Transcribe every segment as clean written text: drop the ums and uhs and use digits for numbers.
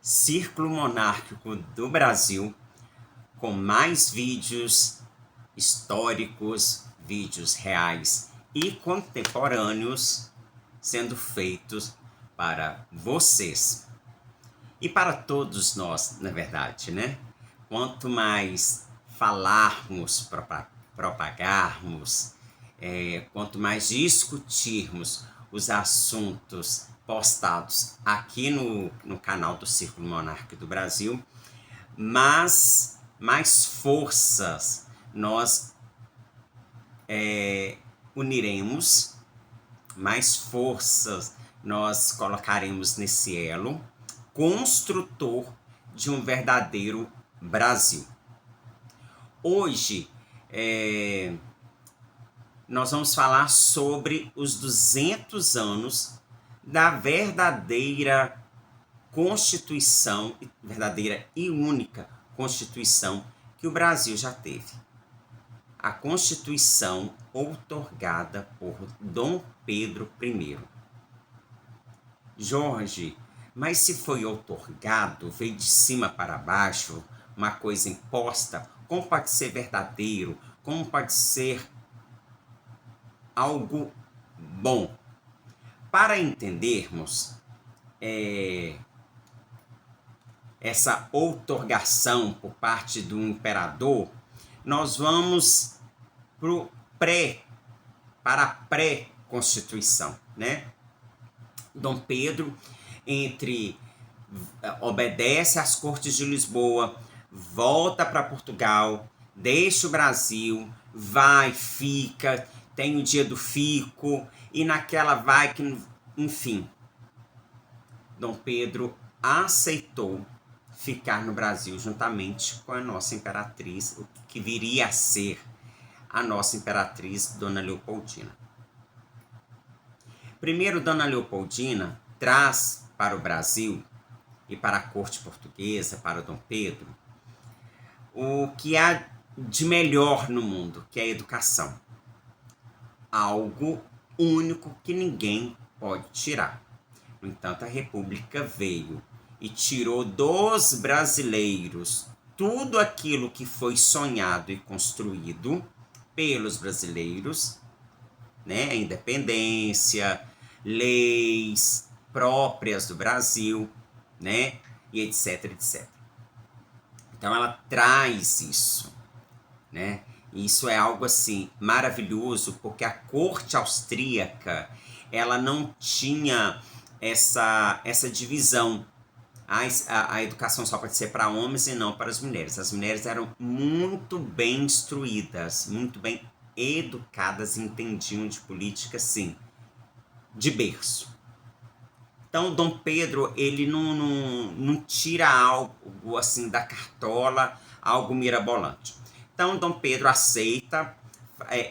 Círculo Monárquico do Brasil, com mais vídeos históricos, vídeos reais e contemporâneos sendo feitos para vocês e para todos nós, na verdade, né? Quanto mais falarmos, propagarmos, quanto mais discutirmos os assuntos postados aqui no canal do Círculo Monárquico do Brasil, mas mais forças nós uniremos, mais forças nós colocaremos nesse elo construtor de um verdadeiro Brasil. Hoje, nós vamos falar sobre os 200 anos da verdadeira Constituição, verdadeira e única Constituição que o Brasil já teve. A Constituição outorgada por Dom Pedro I. Jorge, mas se foi outorgado, veio de cima para baixo, uma coisa imposta, como pode ser verdadeiro? Como pode ser algo bom? Para entendermos essa outorgação por parte do imperador, nós vamos para a pré-constituição, né? Dom Pedro obedece às Cortes de Lisboa, volta para Portugal, deixa o Brasil, vai, fica, tem o dia do fico, e naquela vai que, enfim, Dom Pedro aceitou ficar no Brasil juntamente com a nossa imperatriz, o que viria a ser a nossa imperatriz, Dona Leopoldina. Primeiro, Dona Leopoldina traz para o Brasil e para a corte portuguesa, para Dom Pedro, o que há de melhor no mundo, que é a educação. Algo único que ninguém pode tirar. No entanto, a República veio e tirou dos brasileiros tudo aquilo que foi sonhado e construído pelos brasileiros, né? A independência, leis próprias do Brasil, né? E etc, etc. Então ela traz isso, né? E isso é algo assim maravilhoso, porque a corte austríaca, ela não tinha essa divisão. A educação só pode ser para homens e não para as mulheres. As mulheres eram muito bem instruídas, muito bem educadas e entendiam de política, sim, de berço. Então, Dom Pedro, ele não tira algo assim da cartola, algo mirabolante. Então, Dom Pedro aceita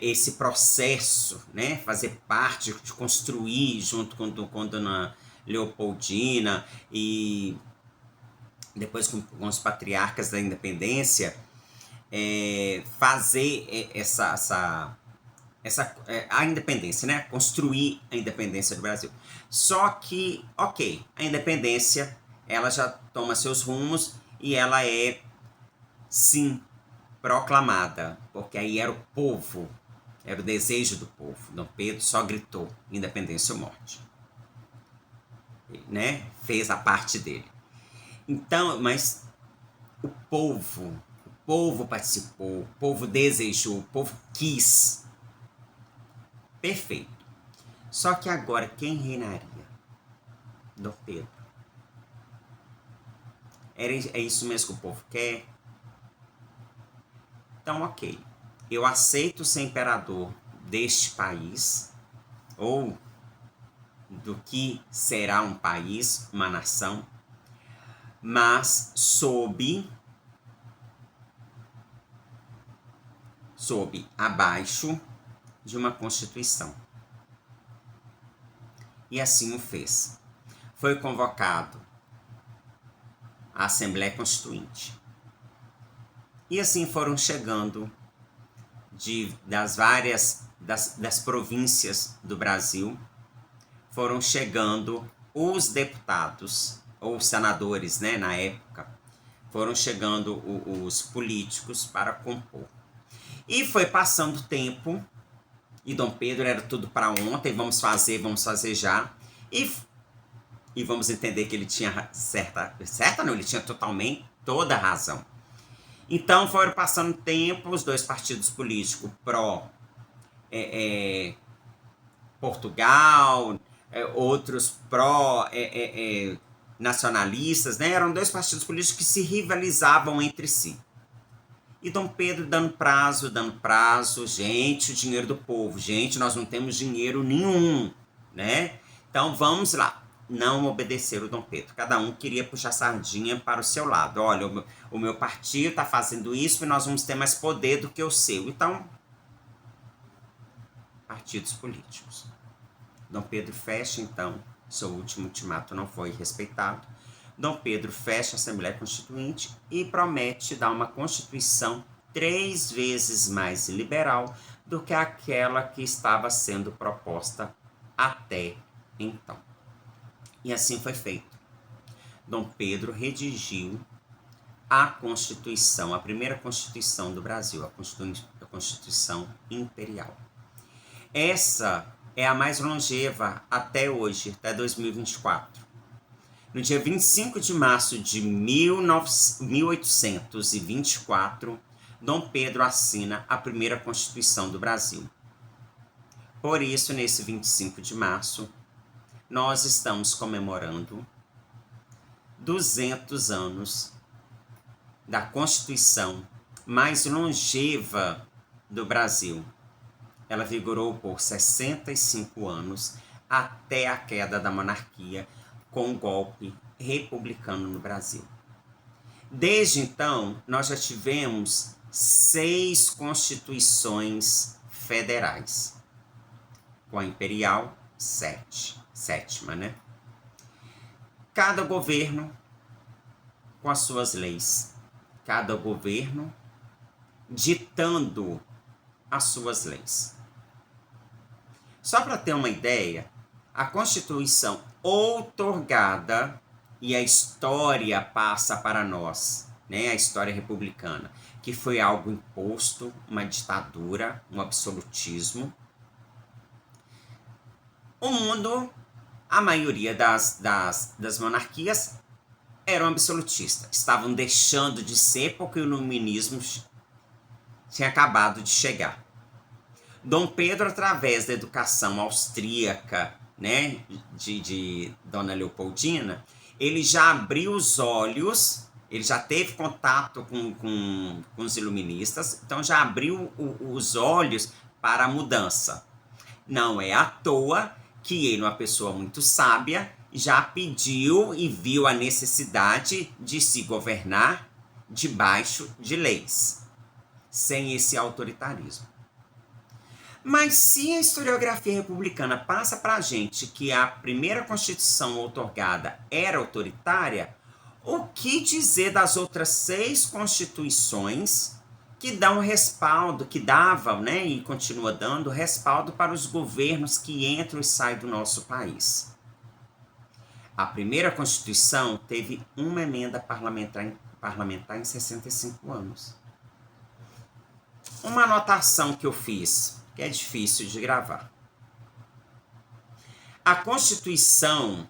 esse processo, né, fazer parte, de construir junto com Dona Leopoldina e depois com os patriarcas da independência, fazer a independência, né? Construir a independência do Brasil. Só que, ok, a independência, ela já toma seus rumos e ela é, sim, proclamada, porque aí era o povo, era o desejo do povo. Dom Pedro só gritou, independência ou morte. Né? Fez a parte dele. Então, mas o povo participou, o povo desejou, o povo quis. Perfeito. Só que agora, quem reinaria? Dom Pedro. É isso mesmo que o povo quer? Então, ok. Eu aceito ser imperador deste país, ou do que será um país, uma nação, mas sob abaixo de uma Constituição. E assim o fez. Foi convocado a Assembleia Constituinte. E assim foram chegando das províncias do Brasil, foram chegando os deputados ou senadores, né, na época, foram chegando os políticos para compor. E foi passando o tempo, e Dom Pedro era tudo para ontem, vamos fazer já. E vamos entender que ele tinha certa não, ele tinha totalmente toda a razão. Então foram passando o tempo, os dois partidos políticos pró Portugal, outros pró nacionalistas, né? Eram dois partidos políticos que se rivalizavam entre si. E Dom Pedro dando prazo, gente, o dinheiro do povo, gente, nós não temos dinheiro nenhum, né? Então vamos lá. Não obedeceram o Dom Pedro. Cada um queria puxar sardinha para o seu lado. Olha, o meu partido está fazendo isso e nós vamos ter mais poder do que o seu. Então, partidos políticos. Dom Pedro fecha, então, seu último ultimato não foi respeitado. Dom Pedro fecha a Assembleia Constituinte e promete dar uma Constituição 3 vezes mais liberal do que aquela que estava sendo proposta até então. E assim foi feito. Dom Pedro redigiu a Constituição, a primeira Constituição do Brasil, a Constituição Imperial. Essa é a mais longeva até hoje, até 2024. No dia 25 de março de 1824, Dom Pedro assina a primeira Constituição do Brasil. Por isso, nesse 25 de março, nós estamos comemorando 200 anos da Constituição mais longeva do Brasil. Ela vigorou por 65 anos até a queda da monarquia com o golpe republicano no Brasil. Desde então, nós já tivemos 6 constituições federais. Com a imperial, 7ª, né? Cada governo com as suas leis. Cada governo ditando as suas leis. Só para ter uma ideia, a Constituição outorgada, e a história passa para nós, né? A história republicana, que foi algo imposto, uma ditadura, um absolutismo. O mundo, a maioria das monarquias eram absolutistas, estavam deixando de ser porque o iluminismo tinha acabado de chegar. Dom Pedro, através da educação austríaca, né, de Dona Leopoldina, ele já abriu os olhos, ele já teve contato com os iluministas, então já abriu os olhos para a mudança. Não é à toa que ele, uma pessoa muito sábia, já pediu e viu a necessidade de se governar debaixo de leis, sem esse autoritarismo. Mas se a historiografia republicana passa para a gente que a primeira Constituição outorgada era autoritária, o que dizer das outras 6 constituições que dão respaldo, que davam, né, e continua dando respaldo para os governos que entram e saem do nosso país? A primeira Constituição teve uma emenda parlamentar em 65 anos. Uma anotação que eu fiz, que é difícil de gravar. A Constituição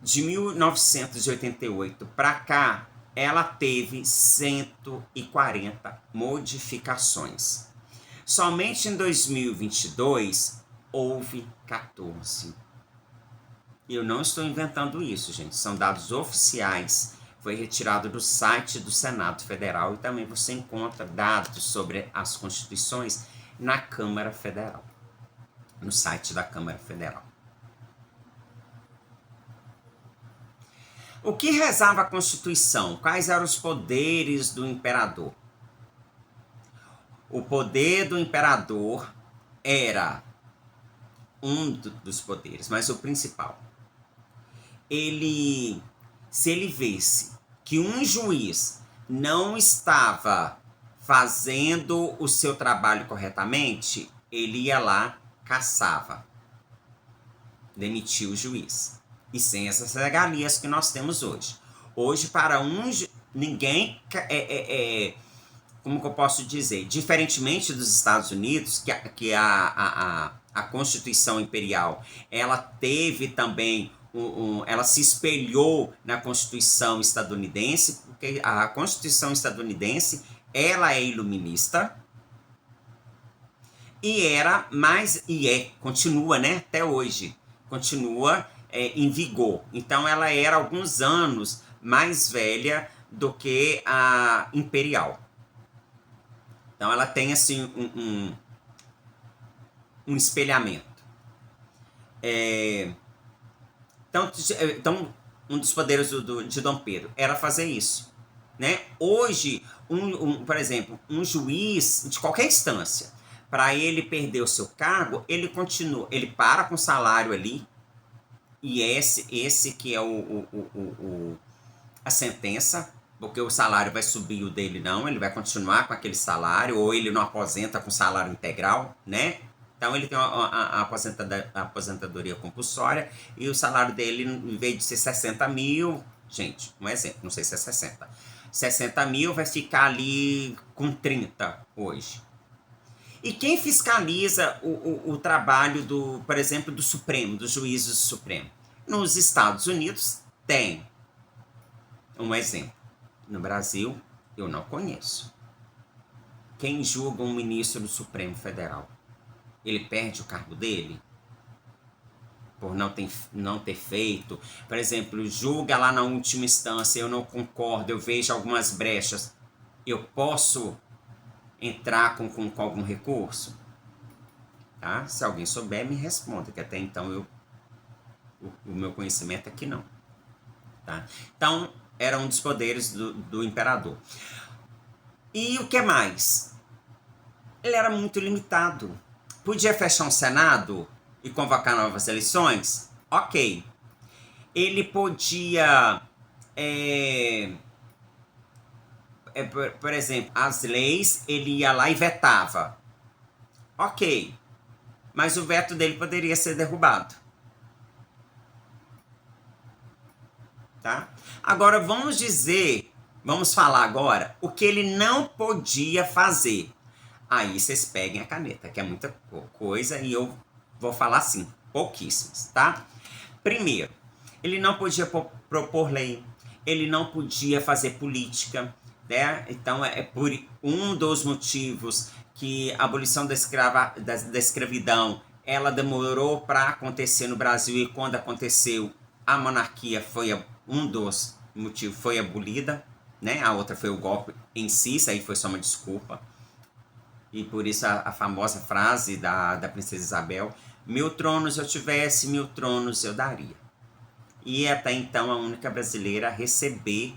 de 1988 para cá, ela teve 140 modificações. Somente em 2022 houve 14. Eu não estou inventando isso, gente. São dados oficiais. Foi retirado do site do Senado Federal e também você encontra dados sobre as constituições na Câmara Federal, no site da Câmara Federal. O que rezava a Constituição? Quais eram os poderes do imperador? O poder do imperador era um dos poderes, mas o principal. Se ele visse que um juiz não estava fazendo o seu trabalho corretamente, ele ia lá, cassava, demitia o juiz. e sem essas regalias que nós temos hoje. Hoje, para uns, ninguém como que eu posso dizer? Diferentemente dos Estados Unidos, que a Constituição Imperial, ela teve também, ela se espelhou na Constituição estadunidense, porque a Constituição estadunidense, ela é iluminista, continua, né, até hoje, continua em vigor. Então, ela era alguns anos mais velha do que a imperial. Então, ela tem, assim, um espelhamento. Então, um dos poderes de Dom Pedro era fazer isso, né? Hoje, por exemplo, um juiz de qualquer instância, para ele perder o seu cargo, ele continua, ele para com o salário ali, e esse que é a sentença, porque o salário vai subir, o dele não, ele vai continuar com aquele salário, ou ele não aposenta com salário integral, né? Então ele tem a aposentadoria compulsória, e o salário dele, em vez de ser 60 mil, gente, um exemplo, não sei se é 60 mil vai ficar ali com 30 hoje. E quem fiscaliza o trabalho, por exemplo, do Supremo, dos juízes do Supremo? Nos Estados Unidos tem. Um exemplo. No Brasil, eu não conheço. Quem julga um ministro do Supremo Federal? Ele perde o cargo dele? Por não ter feito? Por exemplo, julga lá na última instância, eu não concordo, eu vejo algumas brechas. Eu posso entrar com algum recurso? Tá? Se alguém souber, me responda, que até então o meu conhecimento é que não. Tá? Então, era um dos poderes do imperador. E o que mais? Ele era muito limitado. Podia fechar um Senado e convocar novas eleições? Ok. Ele podia, por exemplo, as leis, ele ia lá e vetava. Ok. Mas o veto dele poderia ser derrubado. Tá? Agora vamos falar agora o que ele não podia fazer. Aí vocês peguem a caneta, que é muita coisa, e eu vou falar assim, pouquíssimas, tá? Primeiro, ele não podia propor lei, ele não podia fazer política, né? Então, é por um dos motivos que a abolição da escravidão, ela demorou para acontecer no Brasil, e quando aconteceu, a monarquia foi um dos motivos, foi abolida, né? A outra foi o golpe em si, isso aí foi só uma desculpa. E por isso a famosa frase da princesa Isabel: 1000 tronos eu tivesse, 1000 tronos eu daria. E até então a única brasileira a receber,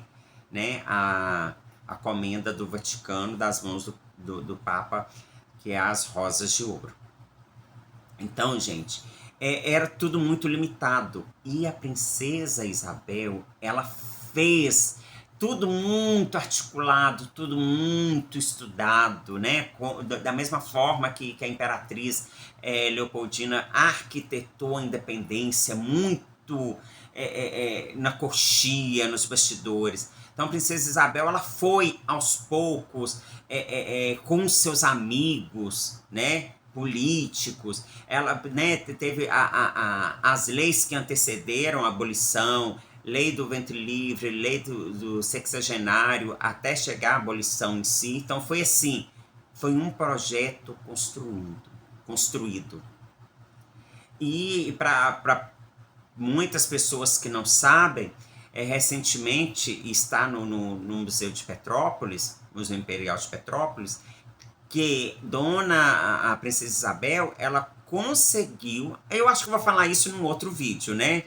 né, a comenda do Vaticano das mãos do Papa, que é as Rosas de Ouro. Então, gente, era tudo muito limitado. E a princesa Isabel, ela fez tudo muito articulado, tudo muito estudado, né? Da mesma forma que a imperatriz Leopoldina arquitetou a independência muito na coxia, nos bastidores. Então, a princesa Isabel, ela foi aos poucos com seus amigos, né, políticos. Ela, né, teve as leis que antecederam a abolição, lei do ventre livre, lei do sexagenário, até chegar à abolição em si. Então, foi assim, foi um projeto construído. E para muitas pessoas que não sabem, recentemente está no Museu de Petrópolis, Museu Imperial de Petrópolis, que a princesa Isabel, ela conseguiu, eu acho que eu vou falar isso num outro vídeo, né?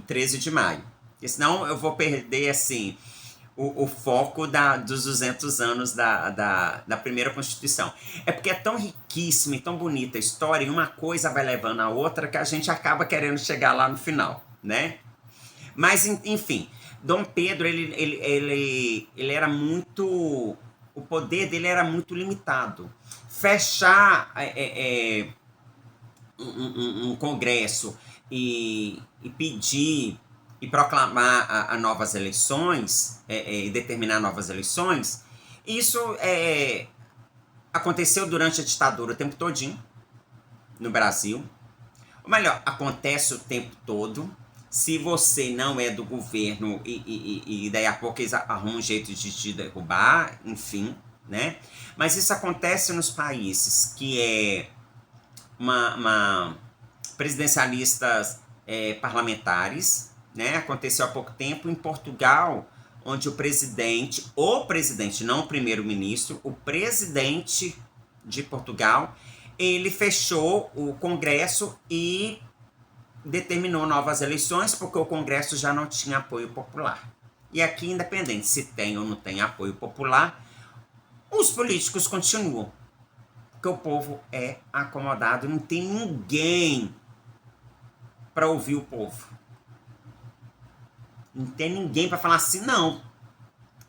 13 de maio. Porque senão eu vou perder, assim, o foco dos 200 anos da primeira Constituição. É porque é tão riquíssima e tão bonita a história, e uma coisa vai levando a outra, que a gente acaba querendo chegar lá no final, né? Mas, enfim, Dom Pedro, ele era muito... O poder dele era muito limitado. Fechar um congresso e pedir e proclamar a novas eleições, e determinar novas eleições, isso aconteceu durante a ditadura o tempo todinho no Brasil. Ou melhor, acontece o tempo todo. Se você não é do governo e daí a pouco eles arrumam um jeito de te derrubar, enfim, né? Mas isso acontece nos países que é uma presidencialistas parlamentares, né? Aconteceu há pouco tempo em Portugal, onde o presidente, não o primeiro-ministro, o presidente de Portugal, ele fechou o Congresso e determinou novas eleições, porque o Congresso já não tinha apoio popular. E aqui, independente se tem ou não tem apoio popular, os políticos continuam, porque o povo é acomodado, não tem ninguém para ouvir o povo. Não tem ninguém para falar assim, não.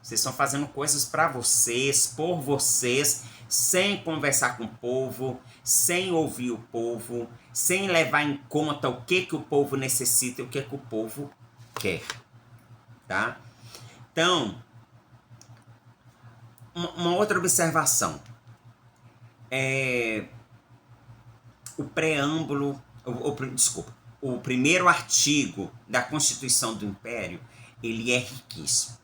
Vocês estão fazendo coisas para vocês, por vocês, sem conversar com o povo, sem ouvir o povo, sem levar em conta o que o povo necessita e o que o povo quer, tá? Então, uma outra observação. O preâmbulo, o primeiro artigo da Constituição do Império, ele é riquíssimo,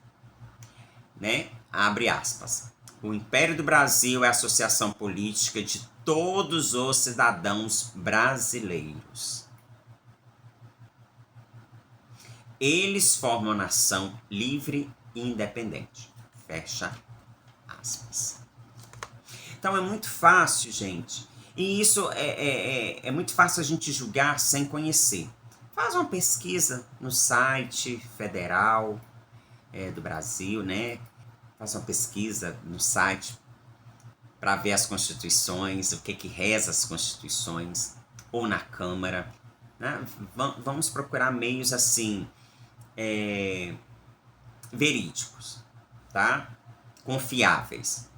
né? Abre aspas. O Império do Brasil é a associação política de todos os cidadãos brasileiros. Eles formam nação livre e independente. Fecha aspas. Então é muito fácil, gente. E isso é muito fácil a gente julgar sem conhecer. Faz uma pesquisa no site federal do Brasil, né? Faz uma pesquisa no site para ver as constituições, o que reza as constituições, ou na Câmara, né? Vamos procurar meios assim, verídicos, tá? Confiáveis.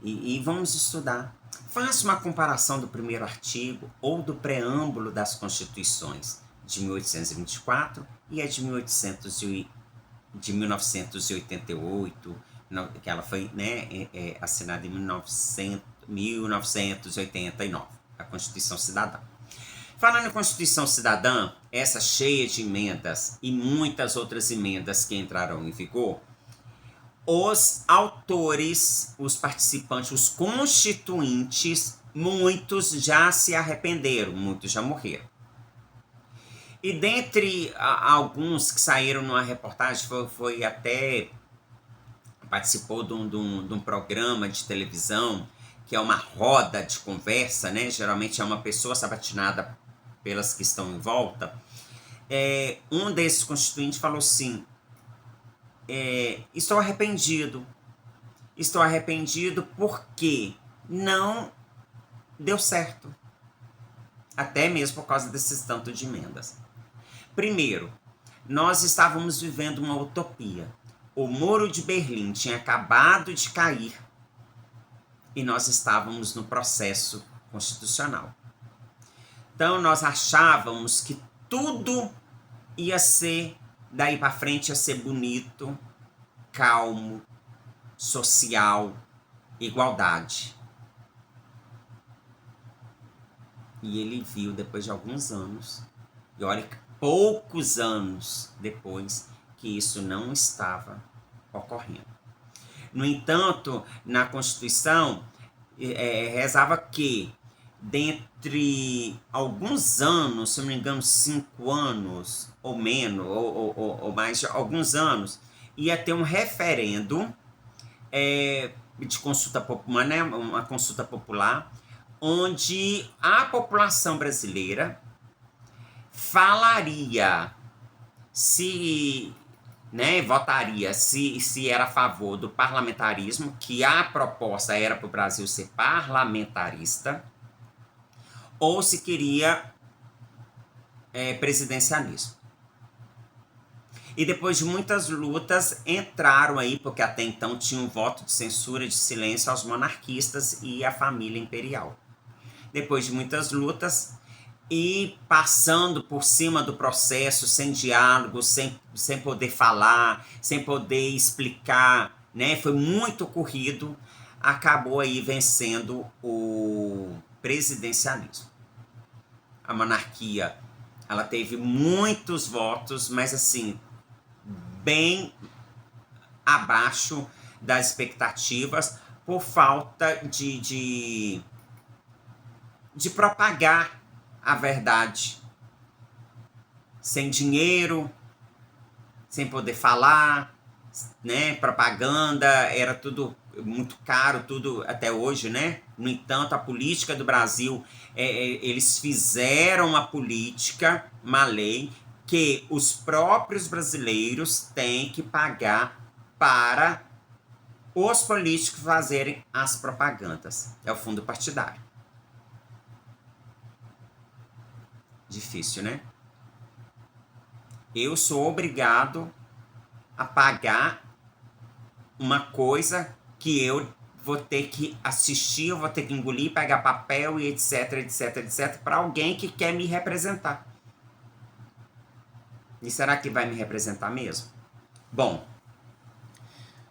E vamos estudar. Faça uma comparação do primeiro artigo ou do preâmbulo das Constituições de 1824 e a de 1988, que ela foi, né, assinada em 1989, a Constituição Cidadã. Falando em Constituição Cidadã, essa cheia de emendas e muitas outras emendas que entraram em vigor, os autores, os participantes, os constituintes, muitos já se arrependeram, muitos já morreram. E dentre alguns que saíram numa reportagem, foi até participou de um programa de televisão, que é uma roda de conversa, né? Geralmente é uma pessoa sabatinada pelas que estão em volta. Um desses constituintes falou assim, estou arrependido porque não deu certo, até mesmo por causa desses tanto de emendas. Primeiro, nós estávamos vivendo uma utopia. O Muro de Berlim tinha acabado de cair e nós estávamos no processo constitucional. Então nós achávamos que tudo ia ser, daí para frente ia ser bonito, calmo, social, igualdade. E ele viu depois de alguns anos, e olha, poucos anos depois, que isso não estava ocorrendo. No entanto, na Constituição, rezava que, dentre alguns anos, se não me engano, 5 anos, ou menos, ou mais de alguns anos, ia ter um referendo de consulta popular, né, uma consulta popular, onde a população brasileira falaria se, né, votaria se era a favor do parlamentarismo, que a proposta era para o Brasil ser parlamentarista, ou se queria presidencialismo. E depois de muitas lutas, entraram aí, porque até então tinha um voto de censura, de silêncio aos monarquistas e à família imperial. Depois de muitas lutas, e passando por cima do processo, sem diálogo, sem poder falar, sem poder explicar, né? Foi muito corrido, acabou aí vencendo o presidencialismo. A monarquia, ela teve muitos votos, mas assim, bem abaixo das expectativas, por falta de propagar a verdade. Sem dinheiro, sem poder falar, né? Propaganda, era tudo muito caro, tudo até hoje, né? No entanto, a política do Brasil, eles fizeram uma política, uma lei, que os próprios brasileiros têm que pagar para os políticos fazerem as propagandas. É o fundo partidário. Difícil, né? Eu sou obrigado a pagar uma coisa que eu vou ter que assistir, eu vou ter que engolir, pegar papel e etc, etc, etc, para alguém que quer me representar. E será que vai me representar mesmo? Bom,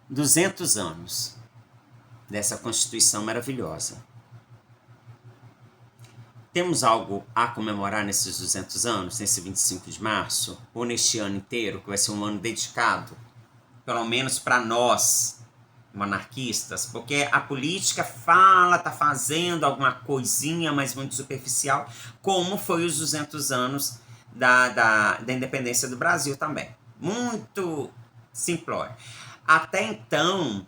200 anos dessa Constituição maravilhosa. Temos algo a comemorar nesses 200 anos, nesse 25 de março, ou neste ano inteiro, que vai ser um ano dedicado, pelo menos para nós, monarquistas, porque a política tá fazendo alguma coisinha, mas muito superficial, como foi os 200 anos da independência do Brasil também. Muito simplório. Até então,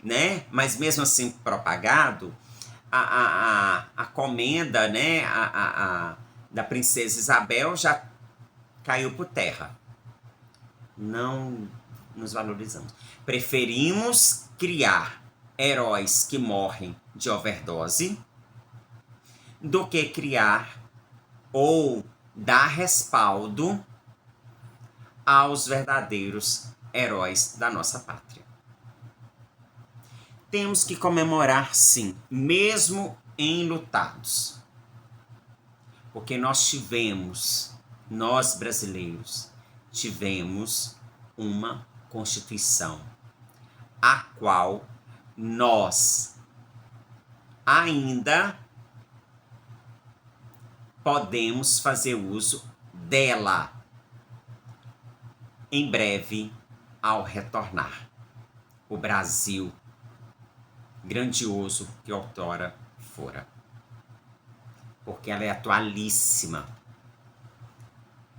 né, mas mesmo assim propagado, a comenda, né, da princesa Isabel já caiu por terra. Não nos valorizamos. Preferimos criar heróis que morrem de overdose do que criar ou dar respaldo aos verdadeiros heróis da nossa pátria. Temos que comemorar, sim, mesmo enlutados. Porque nós brasileiros, tivemos uma Constituição, a qual nós ainda podemos fazer uso dela em breve ao retornar. O Brasil grandioso que outrora fora. Porque ela é atualíssima.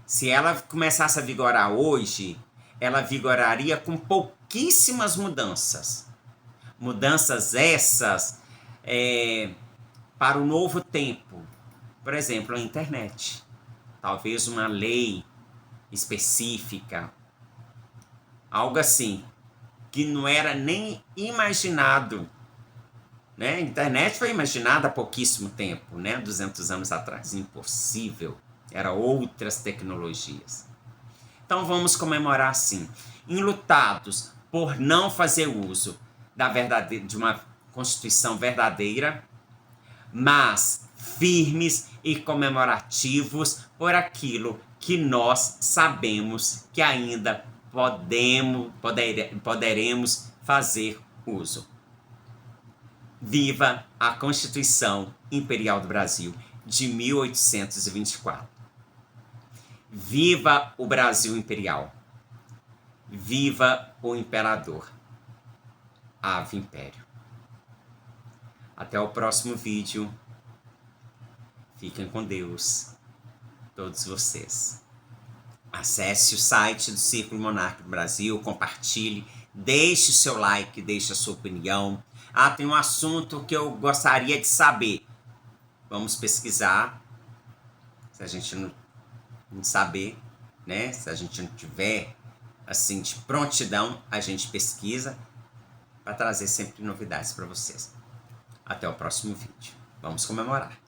Se ela começasse a vigorar hoje, ela vigoraria com pouquíssimas mudanças. Mudanças essas para o novo tempo. Por exemplo, a internet. Talvez uma lei específica. Algo assim, que não era nem imaginado. Né? A internet foi imaginada há pouquíssimo tempo, né? 200 anos atrás. Impossível. Eram outras tecnologias. Então vamos comemorar sim. Enlutados por não fazer uso de uma Constituição verdadeira, mas firmes e comemorativos por aquilo que nós sabemos que ainda poderemos fazer uso. Viva a Constituição Imperial do Brasil de 1824. Viva o Brasil Imperial. Viva o Imperador. Ave Império. Até o próximo vídeo. Fiquem com Deus, todos vocês. Acesse o site do Círculo Monárquico do Brasil, compartilhe, deixe o seu like, deixe a sua opinião. Tem um assunto que eu gostaria de saber. Vamos pesquisar. Se a gente não saber, né? Se a gente não tiver assim de prontidão, a gente pesquisa para trazer sempre novidades para vocês. Até o próximo vídeo. Vamos comemorar.